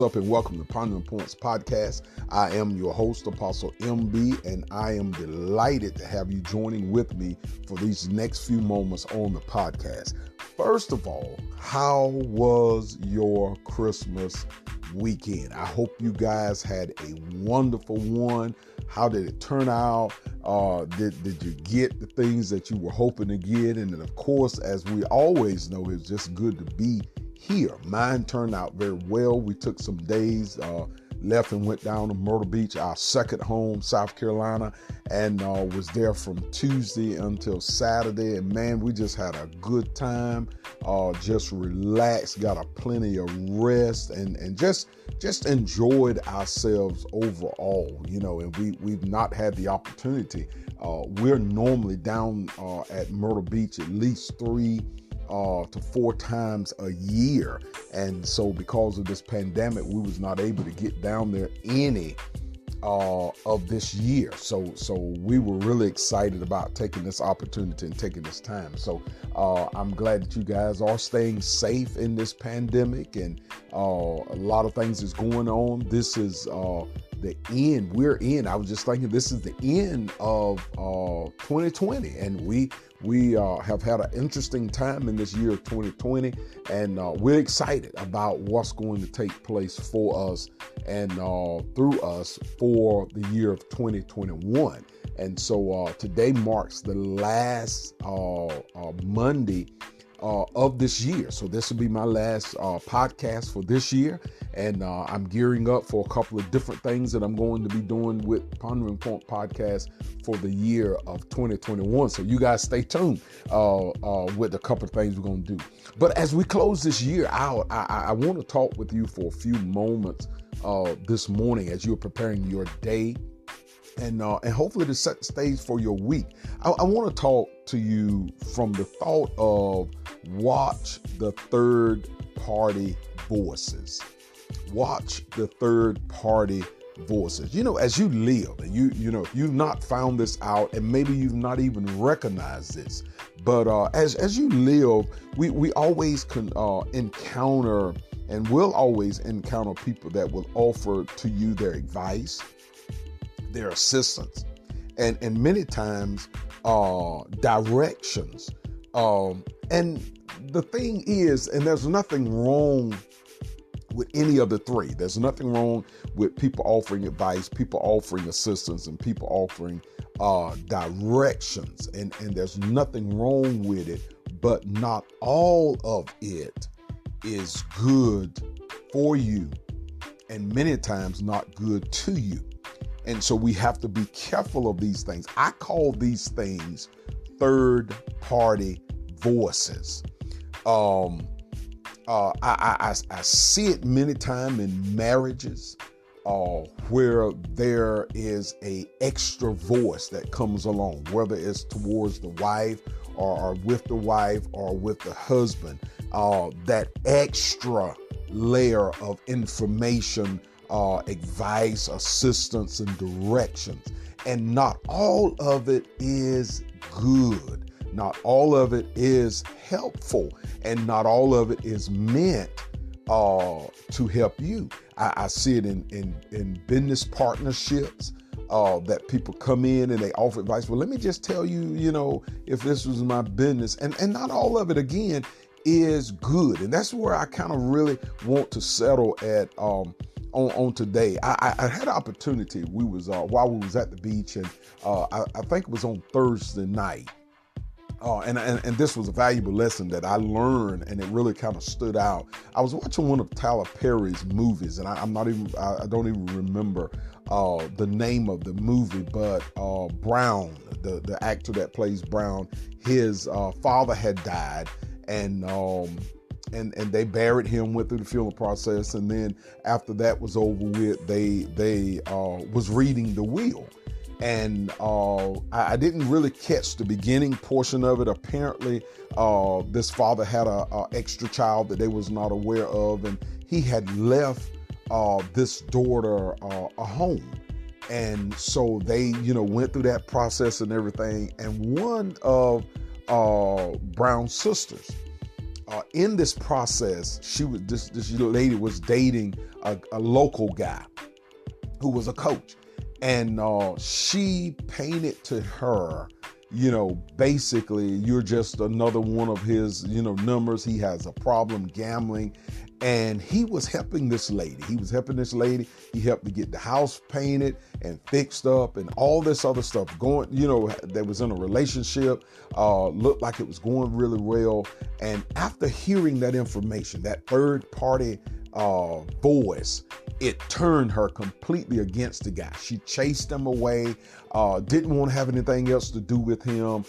Up and welcome to Pondering Points Podcast. I am your host, Apostle MB, and I am delighted to have you joining with me for these next few moments on the podcast. First of all, how was your Christmas weekend? I hope you guys had a wonderful one. How did it turn out? Did you get the things that you were hoping to get? And then, of course, as we always know, it's just good to be here. Mine turned out very well. We took some days, left and went down to Myrtle Beach, our second home, South Carolina, and was there from Tuesday until Saturday. And man, we just had a good time, just relaxed, got a plenty of rest, and just enjoyed ourselves overall, and we've not had the opportunity. We're normally down at Myrtle Beach at least 3 to 4 times a year, and so because of this pandemic, we was not able to get down there any of this year. So we were really excited about taking this opportunity and taking this time. So I'm glad that you guys are staying safe in this pandemic, and a lot of things is going on. This is the end. We're in. I was just thinking this is the end of 2020, and we have had an interesting time in this year of 2020, and we're excited about what's going to take place for us and through us for the year of 2021. And so today marks the last Monday of this year. So this will be my last podcast for this year. And I'm gearing up for a couple of different things that I'm going to be doing with Pondering Point Podcast for the year of 2021. So you guys stay tuned with a couple of things we're going to do. But as we close this year out, I want to talk with you for a few moments this morning as you're preparing your day and hopefully to set the stage for your week. I want to talk to you from the thought of watch the third party voices. Watch the third party voices. As you live, and if you've not found this out, and maybe you've not even recognized this, but as you live, we always can encounter, and will always encounter people that will offer to you their advice, their assistance, and many times directions. And the thing is, and there's nothing wrong with any of the three. There's nothing wrong with people offering advice, people offering assistance, and people offering directions. And there's nothing wrong with it, but not all of it is good for you, and many times not good to you. And so we have to be careful of these things. I call these things third party voices. I see it many times in marriages where there is a extra voice that comes along, whether it's towards the wife or with the wife or with the husband, that extra layer of information, advice, assistance, and directions. And not all of it is good. Not all of it is helpful, and not all of it is meant to help you. I see it in business partnerships that people come in and they offer advice. Well, let me just tell you, if this was my business, and not all of it again is good. And that's where I kind of really want to settle at on today. I had an opportunity. We was while we was at the beach, and I think it was on Thursday night. And this was a valuable lesson that I learned, and it really kind of stood out. I was watching one of Tyler Perry's movies, and I don't even remember the name of the movie, but Brown, the actor that plays Brown, his father had died, and they buried him, went through the funeral process, and then after that was over with, they was reading the will. And I didn't really catch the beginning portion of it. Apparently, this father had a extra child that they was not aware of, and he had left this daughter a home. And so they, went through that process and everything. And one of Brown's sisters in this process, this lady was dating a local guy who was a coach. And she painted to her, basically, you're just another one of his, numbers. He has a problem gambling. And he was helping this lady. He helped to get the house painted and fixed up and all this other stuff going, they was in a relationship, looked like it was going really well. And after hearing that information, that third party voice, it turned her completely against the guy. She chased him away, didn't want to have anything else to do with him,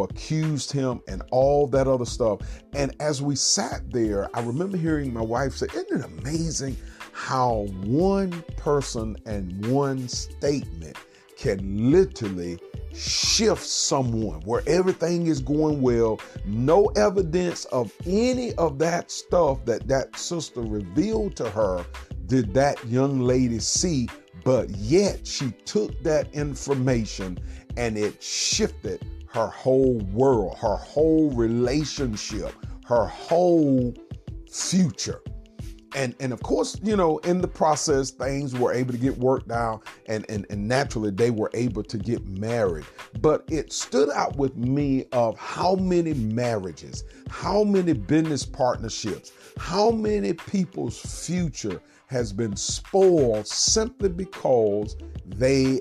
accused him and all that other stuff. And as we sat there, I remember hearing my wife say, isn't it amazing how one person and one statement can literally shift someone where everything is going well, no evidence of any of that stuff that sister revealed to her did that young lady see, but yet she took that information and it shifted her whole world, her whole relationship, her whole future. And of course, in the process, things were able to get worked out and naturally they were able to get married. But it stood out with me of how many marriages, how many business partnerships, how many people's future has been spoiled simply because they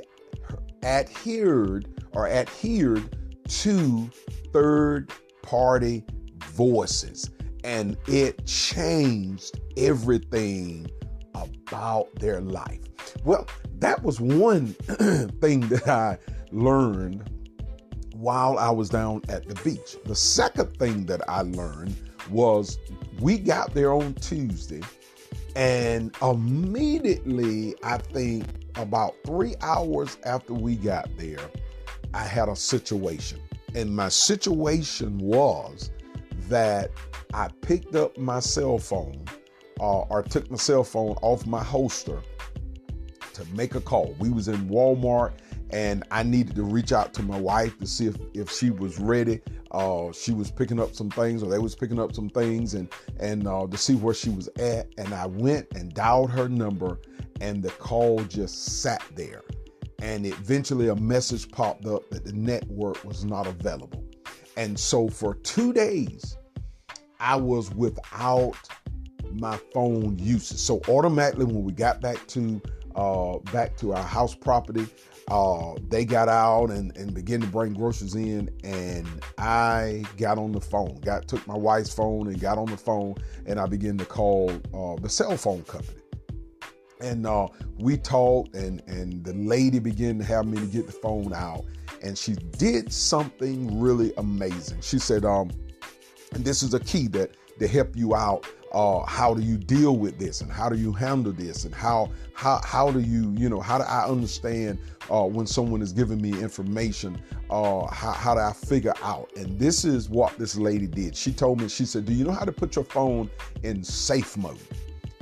adhered to third party voices. And it changed everything about their life. Well, that was one thing that I learned while I was down at the beach. The second thing that I learned was we got there on Tuesday, and immediately, I think about 3 hours after we got there, I had a situation. And my situation was that I picked up my cell phone or took my cell phone off my holster to make a call. We was in Walmart and I needed to reach out to my wife to see if she was ready. She was picking up some things, or they was picking up some things, and to see where she was at. And I went and dialed her number, and the call just sat there. And eventually a message popped up that the network was not available. And so for 2 days, I was without my phone usage. So automatically when we got back to our house property, they got out and began to bring groceries in, and I got on the phone, took my wife's phone and got on the phone, and I began to call the cell phone company. And we talked, and the lady began to have me to get the phone out, and she did something really amazing. She said, and this is a key that to help you out. How do you deal with this, and how do you handle this, and how do you, how do I understand when someone is giving me information? How do I figure out? And this is what this lady did. She told me, she said, do you know how to put your phone in safe mode?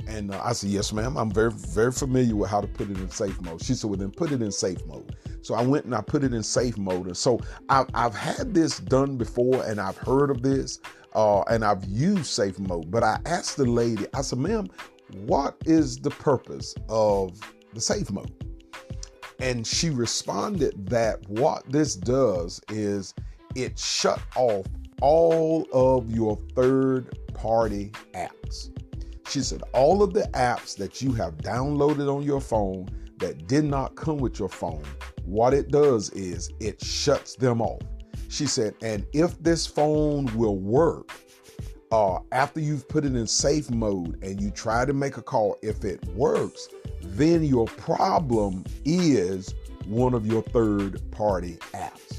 And I said, yes, ma'am. I'm very, very familiar with how to put it in safe mode. She said, well, then put it in safe mode. So I went and I put it in safe mode. And so I've had this done before, and I've heard of this, and I've used safe mode. But I asked the lady, I said, ma'am, what is the purpose of the safe mode? And she responded that what this does is it shut off all of your third-party apps. She said, all of the apps that you have downloaded on your phone that did not come with your phone, what it does is it shuts them off. She said, and if this phone will work, after you've put it in safe mode and you try to make a call, if it works, then your problem is one of your third-party apps.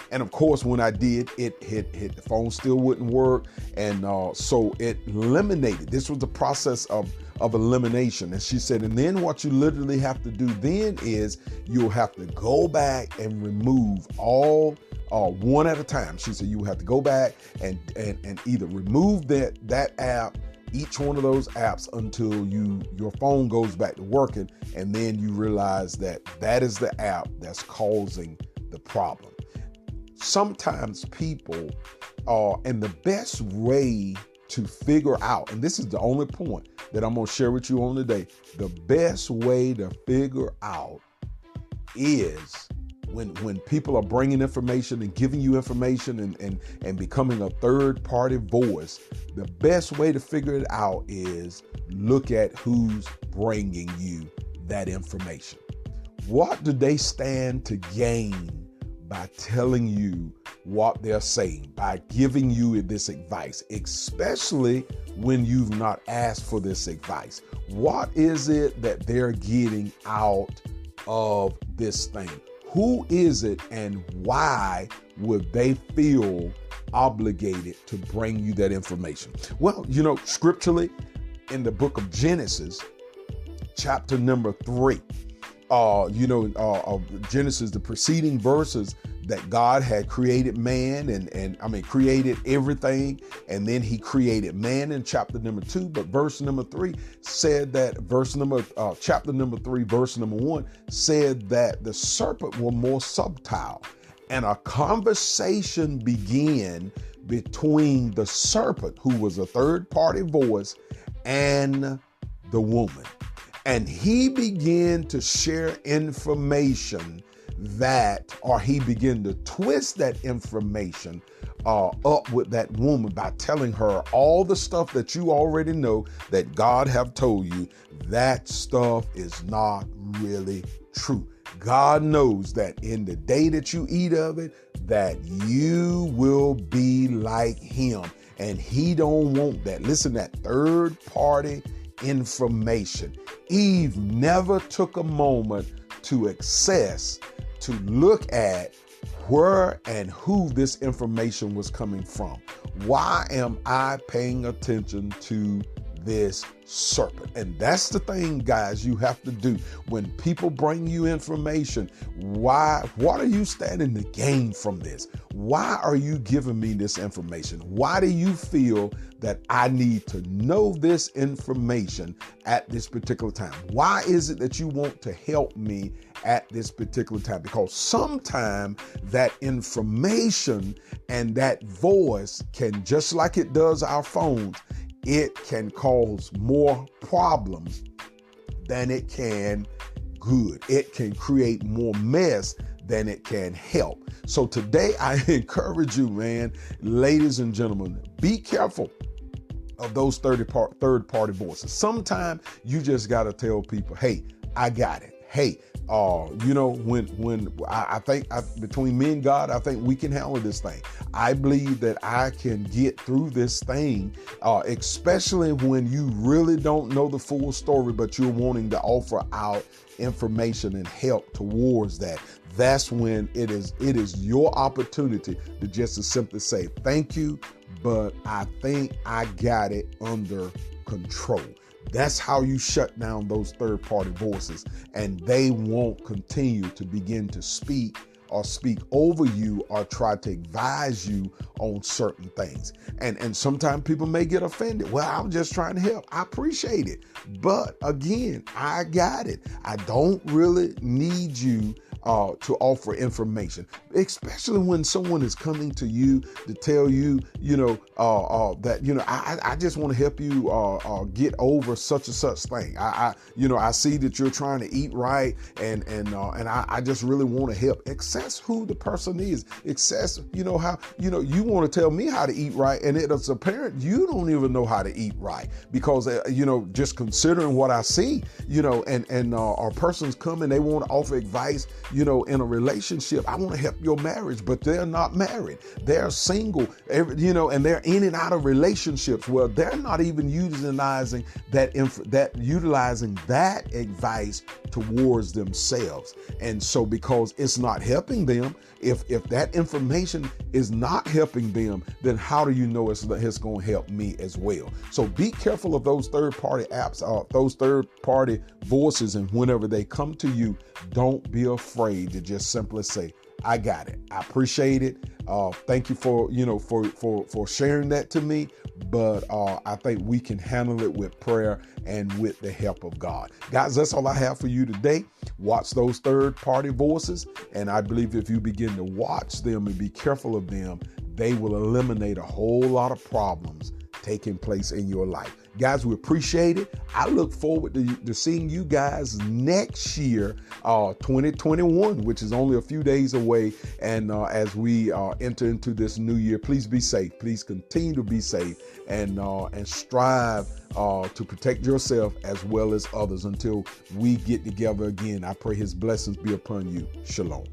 And of course, when I did, it hit the phone still wouldn't work. And so it eliminated. This was the process of elimination. And she said, and then what you literally have to do then is you'll have to go back and remove all one at a time. She said you have to go back and either remove that app, each one of those apps, until your phone goes back to working. And then you realize that is the app that's causing the problem. sometimes people and the best way to figure out, and this is the only point that I'm going to share with you on today, the best way to figure out is when people are bringing information and giving you information and becoming a third party voice, the best way to figure it out is look at who's bringing you that information. What do they stand to gain by telling you what they're saying, by giving you this advice, especially when you've not asked for this advice? What is it that they're getting out of this thing? Who is it, and why would they feel obligated to bring you that information? Well, scripturally, in the book of Genesis, chapter number 3, Genesis, the preceding verses, that God had created man and created everything. And then he created man in chapter number 2. But verse number 3 said that chapter number 3, verse number 1 said that the serpent was more subtle, and a conversation began between the serpent, who was a third party voice, and the woman. And he began to share information he began to twist that information up with that woman by telling her all the stuff that you already know that God have told you. That stuff is not really true. God knows that in the day that you eat of it, that you will be like him. And he don't want that. Listen, that third party information. Eve never took a moment to look at where and who this information was coming from. Why am I paying attention to this serpent? And that's the thing, guys, you have to do when people bring you information. What are you standing to gain from this? Why are you giving me this information? Why do you feel that I need to know this information at this particular time? Why is it that you want to help me at this particular time? Because sometimes that information and that voice can, just like it does our phones, it can cause more problems than it can good. It can create more mess than it can help. So today I encourage you, man, ladies and gentlemen, be careful of those third party voices. Sometimes you just got to tell people, hey, I got it. Hey, when I think between me and God, I think we can handle this thing. I believe that I can get through this thing, especially when you really don't know the full story, but you're wanting to offer out information and help towards that. That's when it is your opportunity to just simply say, thank you, but I think I got it under control. That's how you shut down those third party voices, and they won't continue to begin to speak over you or try to advise you on certain things. And sometimes people may get offended. Well, I'm just trying to help. I appreciate it. But again, I got it. I don't really need you to offer information, especially when someone is coming to you to tell you, that, I just want to help you get over such and such thing. I see that you're trying to eat right, and I just really want to help. Access who the person is. Access, how, you want to tell me how to eat right, and it's apparent you don't even know how to eat right because, just considering what I see, and our persons come and they want to offer advice, in a relationship. I want to help your marriage, but they're not married. They're single, and they're in and out of relationships. Well, they're not even utilizing that advice towards themselves. And so because it's not helping them, if that information is not helping them, then how do you know it's going to help me as well? So be careful of those third-party apps, those third-party voices, and whenever they come to you, don't be afraid to just simply say, I got it. I appreciate it. Thank you for, for sharing that to me. But I think we can handle it with prayer and with the help of God. Guys, that's all I have for you today. Watch those third-party voices. And I believe if you begin to watch them and be careful of them, they will eliminate a whole lot of problems taking place in your life. Guys, we appreciate it. I look forward to seeing you guys next year, 2021, which is only a few days away. And as we enter into this new year, please be safe. Please continue to be safe and strive to protect yourself as well as others until we get together again. I pray his blessings be upon you. Shalom.